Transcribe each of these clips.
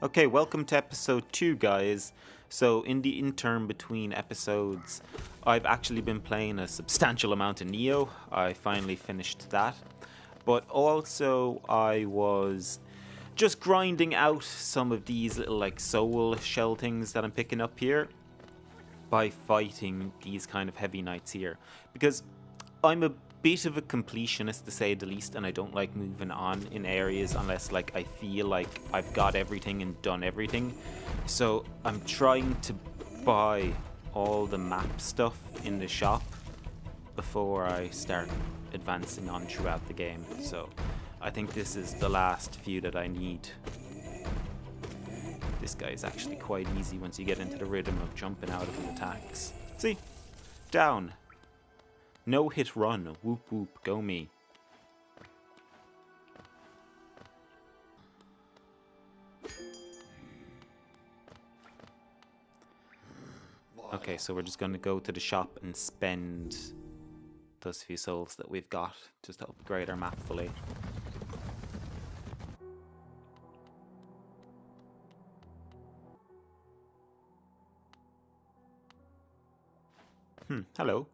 Okay, welcome to episode 2, guys. So, in the interim between episodes, I've actually been playing a substantial amount of Neo. I finally finished that. But also, I was just grinding out some of these little, like, soul shell things that I'm picking up here by fighting these kind of heavy knights here. Because I'm a bit of a completionist, to say the least, and I don't like moving on in areas unless like I feel like I've got everything and done everything. So I'm trying to buy all the map stuff in the shop before I start advancing on throughout the game. So I think this is the last few that I need. This guy is actually quite easy once you get into the rhythm of jumping out of his attacks. See? Down. No hit run. Whoop whoop. Go me. Okay, so we're just going to go to the shop and spend those few souls that we've got just to upgrade our map fully. Hello.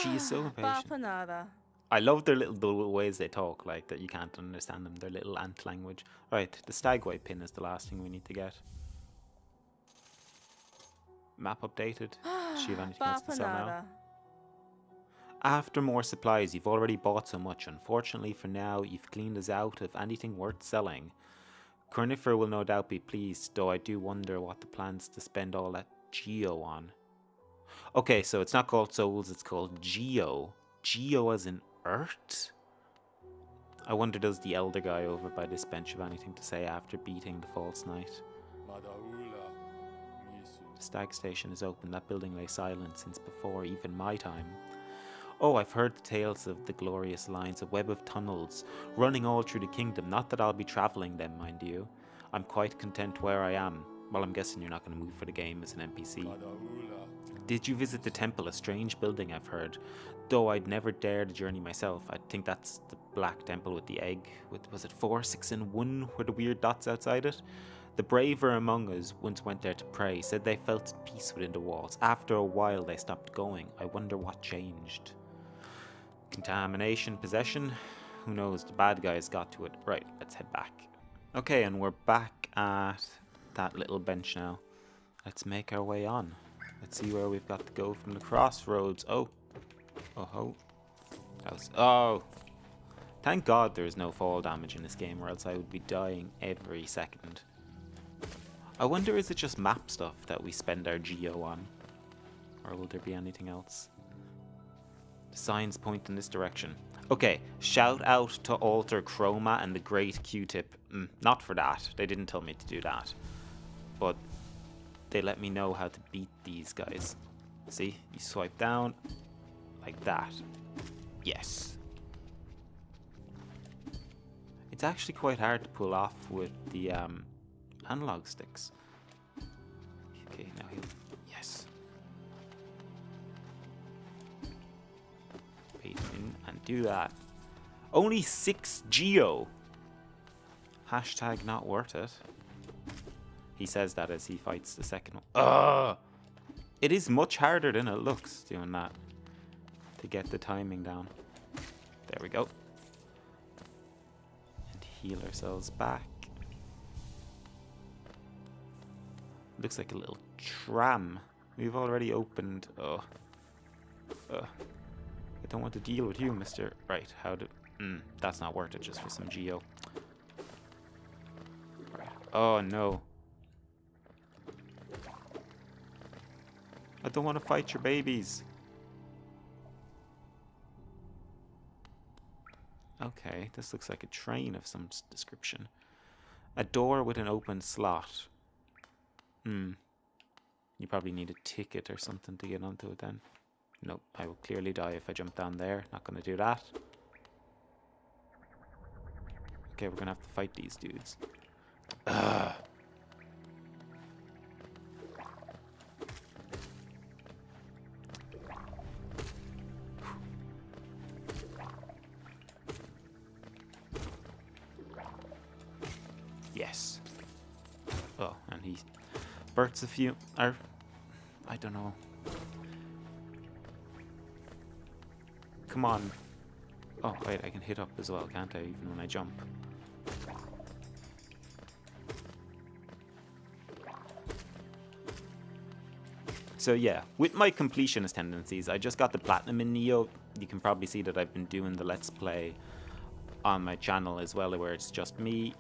She is so impatient. I love their little ways they talk, like that you can't understand them, their little ant language. Right, the stagway pin is the last thing we need to get. Map updated. Does she have anything else to sell now? After more supplies, you've already bought so much. Unfortunately for now, you've cleaned us out of anything worth selling. Cornifer will no doubt be pleased, though I do wonder what the plans to spend all that geo on. Okay, so it's not called souls, it's called geo. Geo as in earth? I wonder does the elder guy over by this bench have anything to say after beating the false knight? The stag station is open. That building lay silent since before even my time. Oh, I've heard the tales of the glorious lines, a web of tunnels running all through the kingdom. Not that I'll be travelling them, mind you. I'm quite content where I am. Well, I'm guessing you're not going to move for the game as an NPC. Did you visit the temple? A strange building, I've heard. Though I'd never dare to journey myself. I think that's the black temple with the egg. Was it 4, 6, and 1 were the weird dots outside it? The braver among us once went there to pray, said they felt peace within the walls. After a while they stopped going. I wonder what changed. Contamination, possession? Who knows, the bad guys got to it. Right, let's head back. Okay, and we're back at that little bench now. Let's make our way on. Let's see where we've got to go from the crossroads. Oh. Oh. Oh. Thank God there is no fall damage in this game, or else I would be dying every second. I wonder, is it just map stuff that we spend our geo on? Or will there be anything else? The signs point in this direction. Okay, shout out to Alter Chroma and the Great Q-Tip. Not for that. They didn't tell me to do that. But they let me know how to beat these guys. See? You swipe down like that. Yes. It's actually quite hard to pull off with the analog sticks. Okay, now yes. Paste in and do that. Only 6 geo. Hashtag not worth it. He says that as he fights the second one. Ugh! It is much harder than it looks doing that. To get the timing down. There we go. And heal ourselves back. Looks like a little tram. We've already opened. I don't want to deal with you, mister. Right, how do... that's not worth it just for some geo. Right. Oh, no. I don't want to fight your babies. Okay, this looks like a train of some description. A door with an open slot. You probably need a ticket or something to get onto it then. Nope, I will clearly die if I jump down there. Not going to do that. Okay, we're going to have to fight these dudes. Ugh. Yes. Oh, and he bursts a few. Or, I don't know. Come on. Oh, wait, I can hit up as well, can't I? Even when I jump. So yeah, with my completionist tendencies, I just got the platinum in Neo. You can probably see that I've been doing the Let's Play on my channel as well, where it's just me.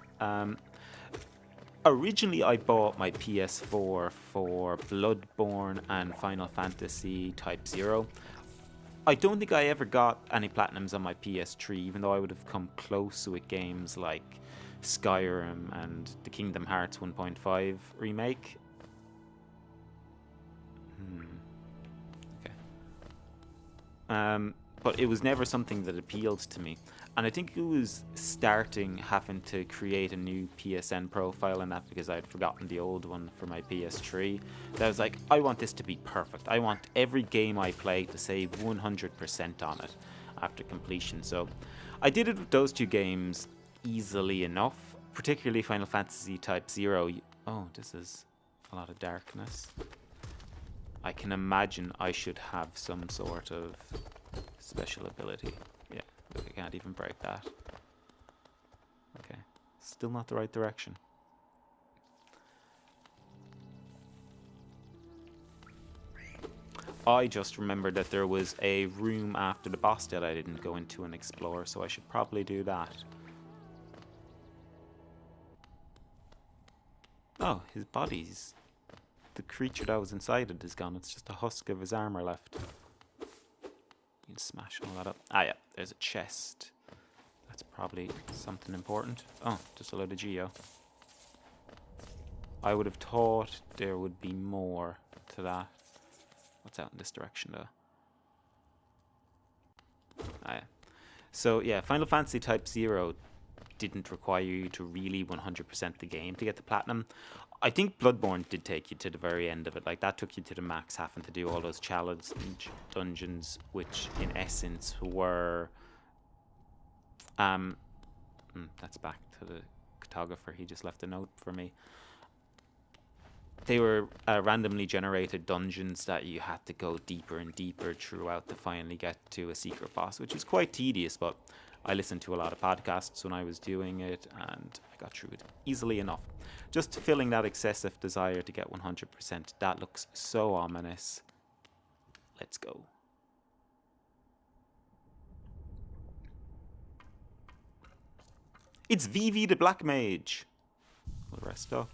Originally, I bought my PS4 for Bloodborne and Final Fantasy Type 0. I don't think I ever got any platinums on my PS3, even though I would have come close with games like Skyrim and the Kingdom Hearts 1.5 remake. Okay. But it was never something that appealed to me. And I think it was starting having to create a new PSN profile and that, because I had forgotten the old one for my PS3. That I was like, I want this to be perfect. I want every game I play to save 100% on it after completion. So I did it with those two games easily enough, particularly Final Fantasy Type 0. Oh, this is a lot of darkness. I can imagine I should have some sort of special ability. Yeah, look, I can't even break that. Okay, still not the right direction. I just remembered that there was a room after the boss that I didn't go into and explore, so I should probably do that. Oh, his body's... The creature that was inside it is gone. It's just a husk of his armor left. You can smash all that up. Ah, yeah, there's a chest. That's probably something important. Oh, just a load of geo. I would have thought there would be more to that. What's out in this direction, though? Ah, yeah. So, yeah, Final Fantasy Type 0 didn't require you to really 100% the game to get the platinum. I think Bloodborne did take you to the very end of it. Like, that took you to the max, having to do all those challenge dungeons, which in essence were... that's back to the cartographer. He just left a note for me. They were randomly generated dungeons that you had to go deeper and deeper throughout to finally get to a secret boss, which is quite tedious, but I listened to a lot of podcasts when I was doing it, and I got through it easily enough. Just filling that excessive desire to get 100%. That looks so ominous. Let's go. It's Vivi the Black Mage. We'll rest up.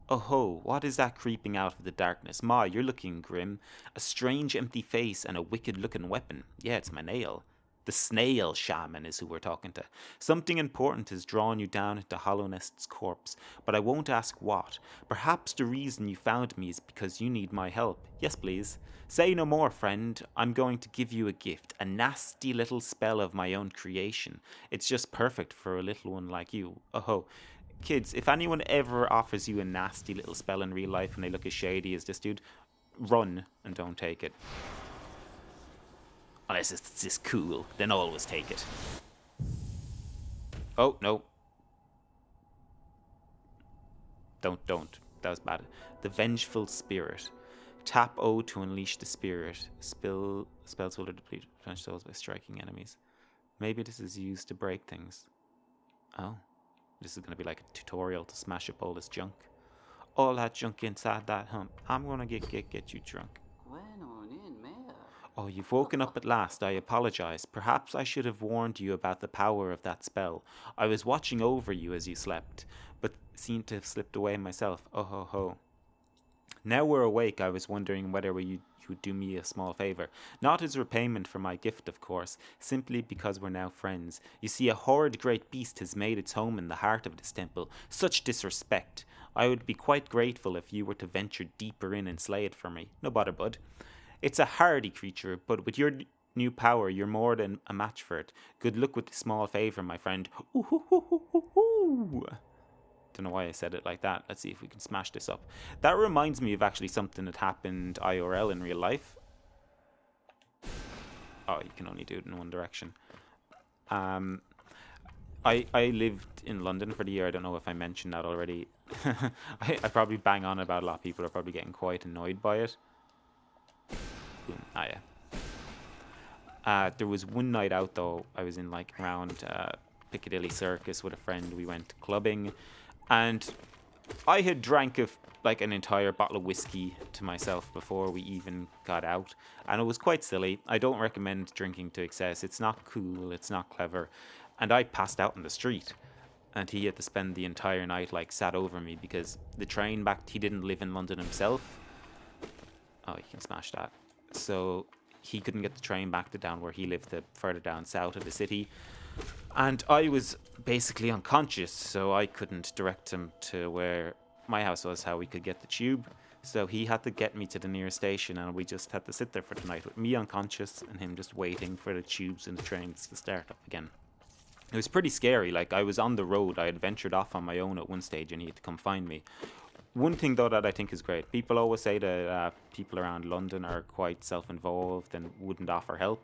Oh ho, what is that creeping out of the darkness? Ma, you're looking grim. A strange empty face and a wicked looking weapon. Yeah, it's my nail. The Snail Shaman is who we're talking to. Something important has drawn you down into Hollow Knight's corpse, but I won't ask what. Perhaps the reason you found me is because you need my help. Yes, please. Say no more, friend. I'm going to give you a gift, a nasty little spell of my own creation. It's just perfect for a little one like you. Oh ho. Kids, if anyone ever offers you a nasty little spell in real life and they look as shady as this dude, run and don't take it. Unless it's just cool, then always take it. Oh, no. Don't. That was bad. The Vengeful Spirit. Tap O to unleash the spirit. Spells will deplete potential souls by striking enemies. Maybe this is used to break things. Oh. This is going to be like a tutorial to smash up all this junk. All that junk inside that hump. I'm going to get you drunk. Oh, you've woken up at last. I apologize. Perhaps I should have warned you about the power of that spell. I was watching over you as you slept, but seemed to have slipped away myself. Oh ho ho. Now we're awake, I was wondering whether you would do me a small favour. Not as repayment for my gift, of course, simply because we're now friends. You see, a horrid great beast has made its home in the heart of this temple. Such disrespect. I would be quite grateful if you were to venture deeper in and slay it for me. No bother, bud. It's a hardy creature, but with your new power, you're more than a match for it. Good luck with the small favour, my friend. Ooh, hoo, hoo, hoo, hoo, hoo. Don't know why I said it like that. Let's see if we can smash this up. That reminds me of actually something that happened IRL in real life. Oh, you can only do it in one direction. I lived in London for the year. I don't know if I mentioned that already. I probably bang on about a lot of people are probably getting quite annoyed by it. Boom. Ah, yeah. There was one night out though. I was in like around Piccadilly Circus with a friend. We went clubbing, and I had drank like an entire bottle of whiskey to myself before we even got out, and it was quite silly. I don't recommend drinking to excess. It's not cool. It's not clever. And I passed out in the street, and he had to spend the entire night like sat over me because the train back. He didn't live in London himself. Oh, you can smash that. So he couldn't get the train back to down where he lived, to further down south of the city. And I was basically unconscious, so I couldn't direct him to where my house was, how we could get the tube. So he had to get me to the nearest station, and we just had to sit there for the night with me unconscious and him just waiting for the tubes and the trains to start up again. It was pretty scary. Like, I was on the road. I had ventured off on my own at one stage, and he had to come find me. One thing, though, that I think is great, people always say that people around London are quite self-involved and wouldn't offer help.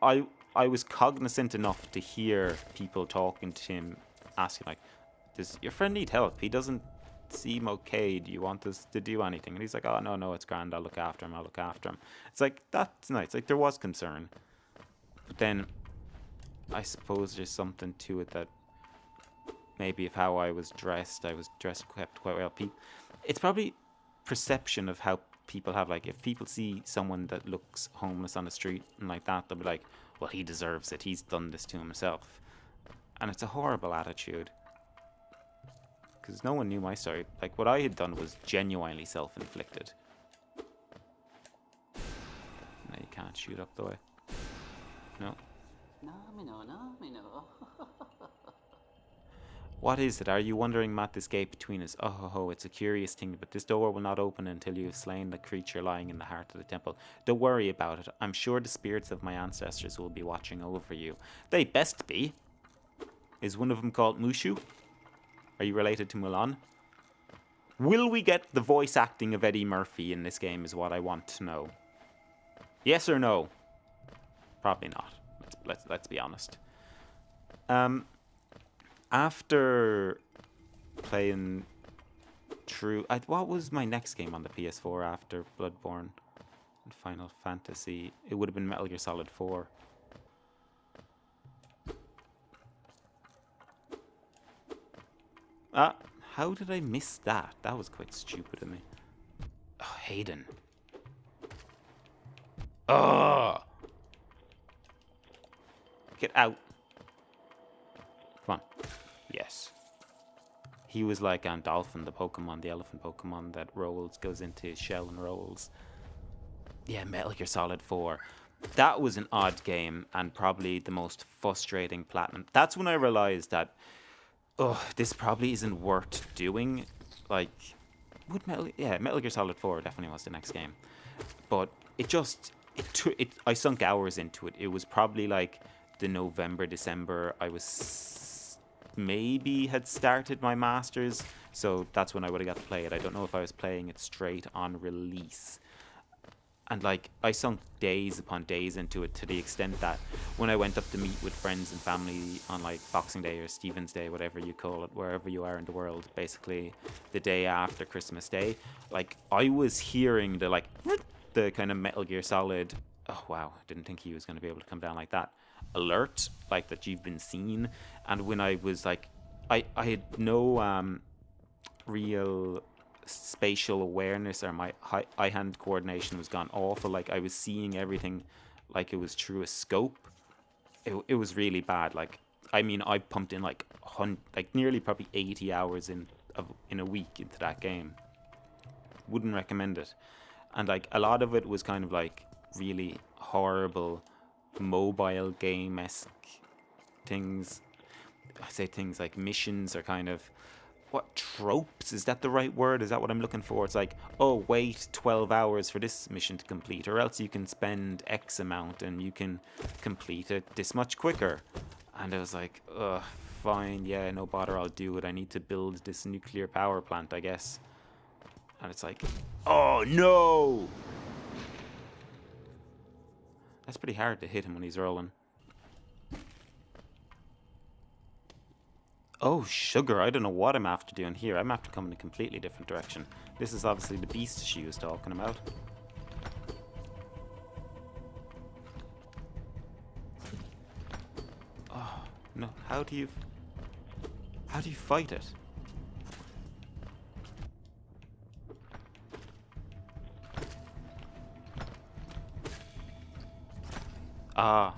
I was cognizant enough to hear people talking to him, asking, like, does your friend need help? He doesn't seem okay. Do you want us to do anything? And he's like, oh, no, it's grand. I'll look after him. It's like, that's nice. Like, there was concern. But then, I suppose there's something to it that maybe of how I was dressed kept quite well. It's probably perception of how people have, like, if people see someone that looks homeless on the street and like that, they'll be like, well, he deserves it. He's done this to himself. And it's a horrible attitude. Because no one knew my story. Like, what I had done was genuinely self-inflicted. No, you can't shoot up the way. No. What is it? Are you wondering, Matt, this gate between us? Oh, ho, ho, it's a curious thing, but this door will not open until you have slain the creature lying in the heart of the temple. Don't worry about it. I'm sure the spirits of my ancestors will be watching over you. They best be. Is one of them called Mushu? Are you related to Mulan? Will we get the voice acting of Eddie Murphy in this game is what I want to know. Yes or no? Probably not. Let's be honest. After playing through... what was my next game on the PS4 after Bloodborne and Final Fantasy? It would have been Metal Gear Solid 4. How did I miss that? That was quite stupid of me. Oh, Hayden. Oh! Get out. Come on. Yes. He was like Dolphin, the Pokemon, the elephant Pokemon that goes into his shell and rolls. Yeah, Metal Gear Solid 4. That was an odd game and probably the most frustrating platinum. That's when I realized that, this probably isn't worth doing. Like, Metal Gear Solid 4 definitely was the next game. But I sunk hours into it. It was probably like the November, December, I was maybe had started my masters, so that's when I would have got to play it. I don't know if I was playing it straight on release. And like, I sunk days upon days into it, to the extent that when I went up to meet with friends and family on like Boxing Day or Stephen's Day, whatever you call it, wherever you are in the world, basically the day after Christmas Day, like, I was hearing the kind of Metal Gear Solid, oh wow, I didn't think he was going to be able to come down like that, alert, like that you've been seen. And when I was like, I had no real spatial awareness, or my eye-hand coordination was gone awful. Like, I was seeing everything like it was through a scope. It was really bad. Like, I mean, I pumped in like nearly probably 80 hours in a week into that game. Wouldn't recommend it. And like, a lot of it was kind of like really horrible mobile game-esque things. I say things like missions are kind of, what, tropes? Is that the right word? Is that what I'm looking for? It's like, oh, wait 12 hours for this mission to complete, or else you can spend X amount and you can complete it this much quicker. And I was like, ugh, fine, yeah, no bother, I'll do it. I need to build this nuclear power plant, I guess. And it's like, oh no! That's pretty hard to hit him when he's rolling. Oh, sugar. I don't know what I'm after doing here. I'm after coming in a completely different direction. This is obviously the beast she was talking about. Oh, no. How do you fight it? Ah.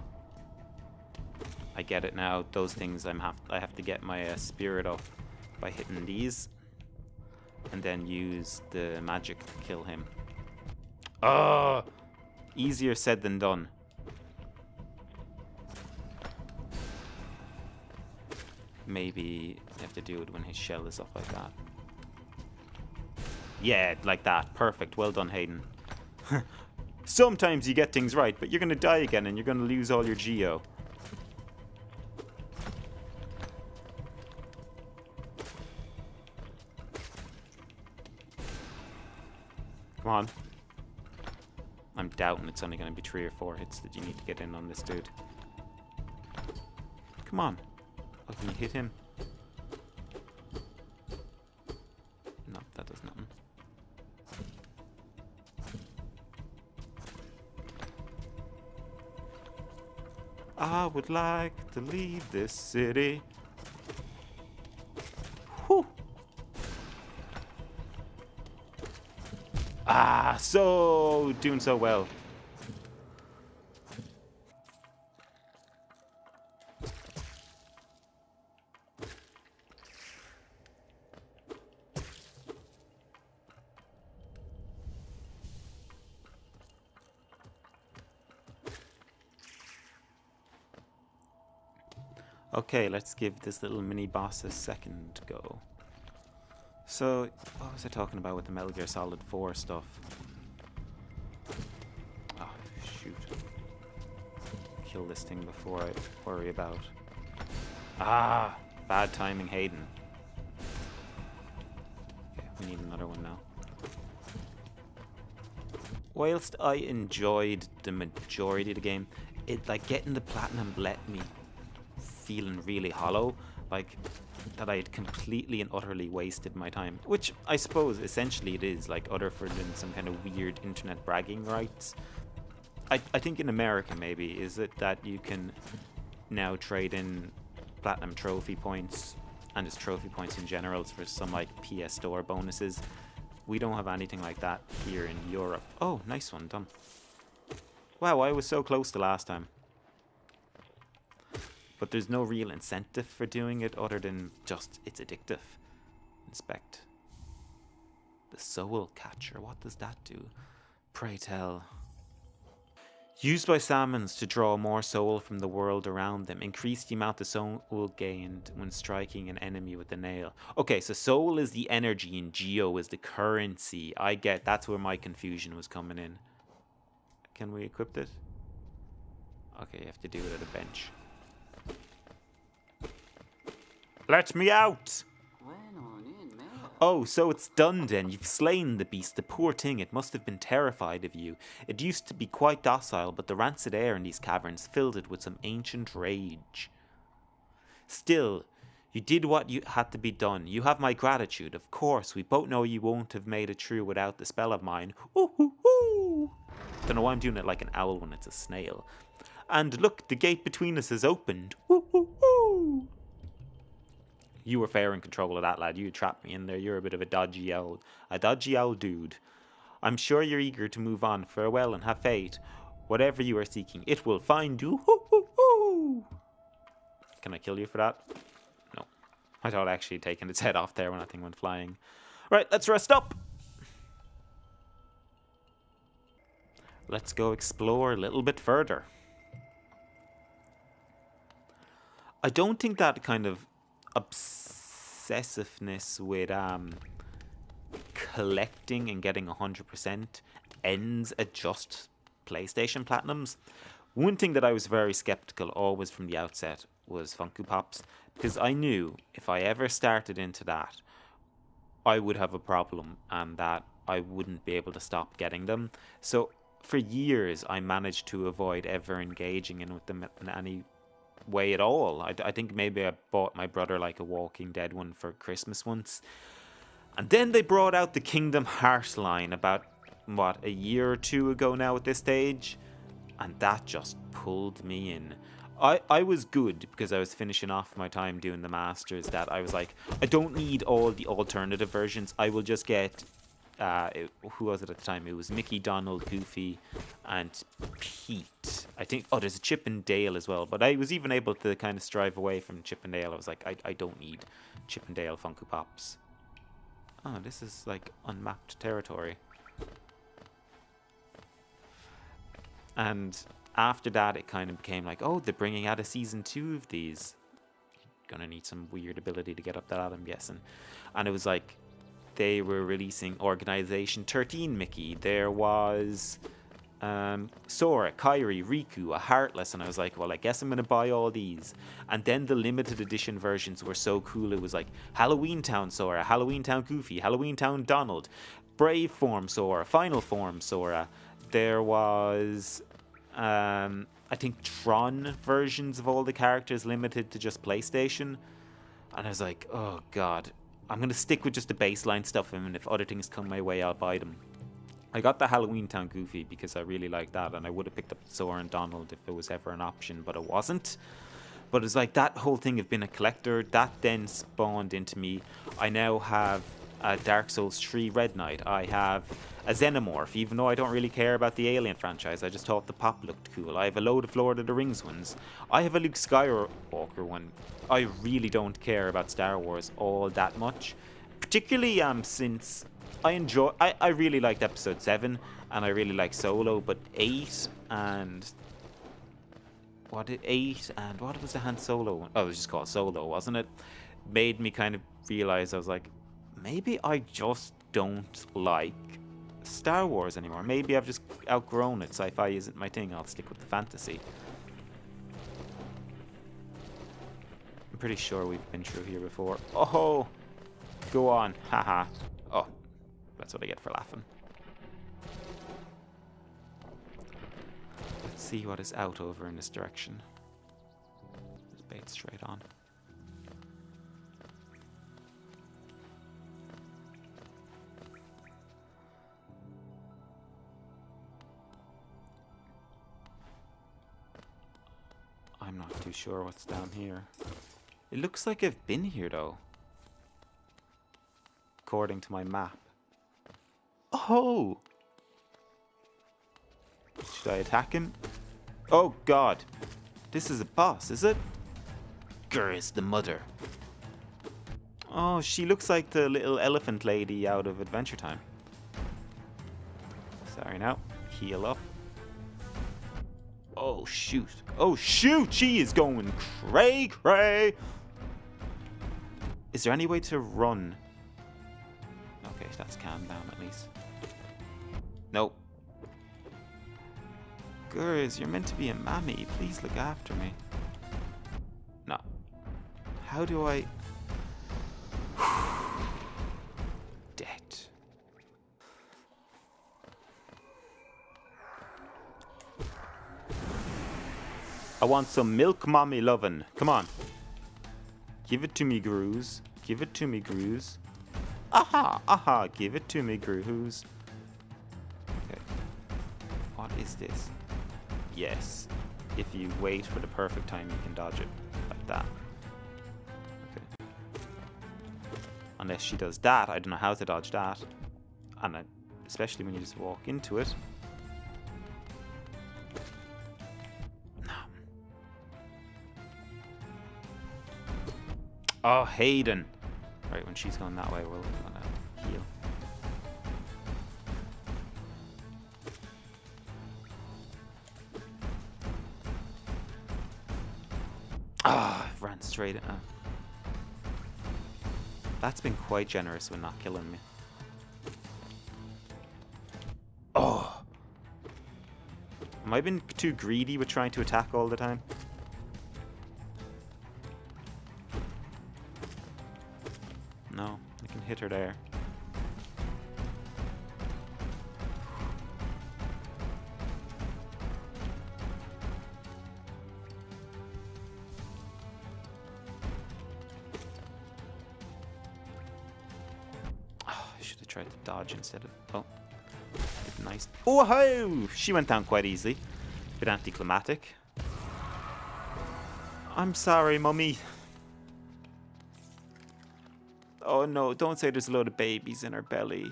I get it now. Those things I have to get my spirit up by hitting these, and then use the magic to kill him. Ah, easier said than done. Maybe I have to do it when his shell is up like that. Yeah, like that. Perfect. Well done, Hayden. Sometimes you get things right, but you're gonna die again, and you're gonna lose all your geo. Come on. I'm doubting it's only going to be 3 or 4 hits that you need to get in on this dude. Come on. Oh, can you hit him? No, that does nothing. I would like to leave this city. Whew. Ah, doing so well. Okay, let's give this little mini boss a second go. So, what was I talking about with the Metal Gear Solid 4 stuff? Oh, shoot. Kill this thing before I worry about... Ah! Bad timing, Hayden. Okay, we need another one now. Whilst I enjoyed the majority of the game, getting the platinum left me feeling really hollow. Like, that I had completely and utterly wasted my time. Which I suppose essentially it is, like other than some kind of weird internet bragging rights. I think in America maybe, is it that you can now trade in platinum trophy points and just trophy points in general for some like PS Store bonuses. We don't have anything like that here in Europe. Oh, nice one, done. Wow, I was so close the last time. But there's no real incentive for doing it other than just it's addictive. Inspect. The soul catcher. What does that do? Pray tell. Used by salmons to draw more soul from the world around them. Increase the amount of soul gained when striking an enemy with a nail. Okay, so soul is the energy and geo is the currency. I get, that's where my confusion was coming in. Can we equip it? Okay, you have to do it at a bench. Let me out! Oh, so it's done then. You've slain the beast, the poor thing. It must have been terrified of you. It used to be quite docile, but the rancid air in these caverns filled it with some ancient rage. Still, you did what you had to be done. You have my gratitude, of course. We both know you won't have made it through without the spell of mine. Ooh, ooh, ooh. Don't know why I'm doing it like an owl when it's a snail. And look, the gate between us has opened. Ooh, ooh, ooh. You were fair in control of that, lad. You trapped me in there. You're a bit of a dodgy owl dude. I'm sure you're eager to move on. Farewell and have faith. Whatever you are seeking, it will find you. Can I kill you for that? No. I thought actually taking its head off there when that thing went flying. Right, let's rest up. Let's go explore a little bit further. I don't think that kind of obsessiveness with collecting and getting 100% ends at just PlayStation Platinums. One thing that I was very skeptical always from the outset was Funko Pops, because I knew if I ever started into that, I would have a problem and that I wouldn't be able to stop getting them. So for years, I managed to avoid ever engaging in with them in any way at all. I think maybe I bought my brother like a Walking Dead one for Christmas once. And then they brought out the Kingdom Hearts line about, what, a year or two ago now at this stage? And that just pulled me in. I was good because I was finishing off my time doing the Masters, that I was like, I don't need all the alternative versions. I will just get, who was it at the time? It was Mickey, Donald, Goofy, and Pete. I think, oh, there's a Chip and Dale as well. But I was even able to kind of strive away from Chip and Dale. I was like, I don't need Chip and Dale Funko Pops. Oh, this is like unmapped territory. And after that, it kind of became like, oh, they're bringing out a season 2 of these. You're gonna need some weird ability to get up that, I'm guessing. And it was like, they were releasing Organization 13 Mickey. There was Sora, Kairi, Riku, a Heartless. And I was like, well, I guess I'm gonna buy all these. And then the limited edition versions were so cool. It was like Halloween Town Sora, Halloween Town Goofy, Halloween Town Donald, Brave Form Sora, Final Form Sora. There was I think Tron versions of all the characters limited to just PlayStation. And I was like, oh god, I'm going to stick with just the baseline stuff, and if other things come my way, I'll buy them. I got the Halloween Town Goofy because I really like that, and I would have picked up Sora and Donald if it was ever an option, but it wasn't. But it's like that whole thing of being a collector, that then spawned into me. I now have a Dark Souls 3 Red Knight. I have a Xenomorph, even though I don't really care about the Alien franchise. I just thought the pop looked cool. I have a load of Lord of the Rings ones. I have a Luke Skywalker one. I really don't care about Star Wars all that much. Particularly since I really liked Episode 7, and I really like Solo, but 8 and... what was the Han Solo one? Oh, it was just called Solo, wasn't it? Made me kind of realize, I was like, maybe I just don't like Star Wars anymore. Maybe I've just outgrown it. Sci-fi isn't my thing. I'll stick with the fantasy. I'm pretty sure we've been through here before. Oh, go on. Haha. Oh, that's what I get for laughing. Let's see what is out over in this direction. There's bait straight on. I'm not too sure what's down here. It looks like I've been here though, according to my map. Oh! Should I attack him? Oh god! This is a boss, is it? Gruz the mother. Oh, she looks like the little elephant lady out of Adventure Time. Sorry now. Heal up. Oh shoot. Oh shoot! She is going cray-cray! Is there any way to run? Okay, that's calmed down at least. Nope. Gruz, you're meant to be a mammy. Please look after me. No. How do I... Dead. I want some milk mommy lovin'. Come on. Give it to me, Gruz. Give it to me, Gruz. Aha! Aha! Give it to me, Gruz. Okay. What is this? Yes. If you wait for the perfect time, you can dodge it. Like that. Okay. Unless she does that, I don't know how to dodge that. And especially when you just walk into it. Oh, Hayden. Right, when she's going that way, we're gonna heal. Ah, oh, ran straight at her. That's been quite generous when not killing me. Oh. Am I been too greedy with trying to attack all the time? No, I can hit her there. tried to dodge instead of... Oh. Nice. Oh, ho! She went down quite easily. Bit anticlimactic. I'm sorry, Mummy. Oh no, don't say there's a load of babies in her belly.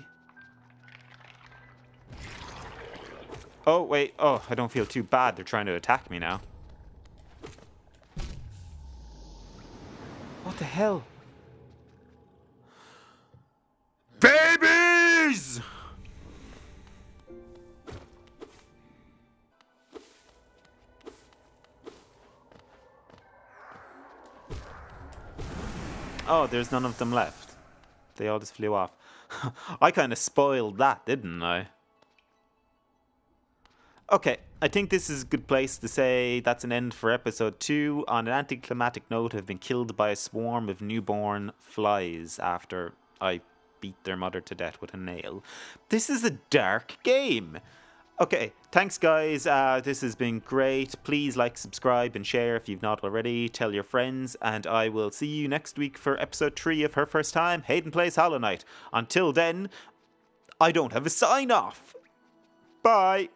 Oh, wait. Oh, I don't feel too bad. They're trying to attack me now. What the hell? Babies! Oh, there's none of them left. They all just flew off. I kind of spoiled that, didn't I? Okay, I think this is a good place to say that's an end for episode 2. On an anticlimactic note, I've been killed by a swarm of newborn flies after I beat their mother to death with a nail. This is a dark game. Okay, thanks guys. This has been great. Please like, subscribe, and share if you've not already. Tell your friends, and I will see you next week for episode 3 of Her First Time, Hayden Plays Hollow Knight. Until then, I don't have a sign-off. Bye.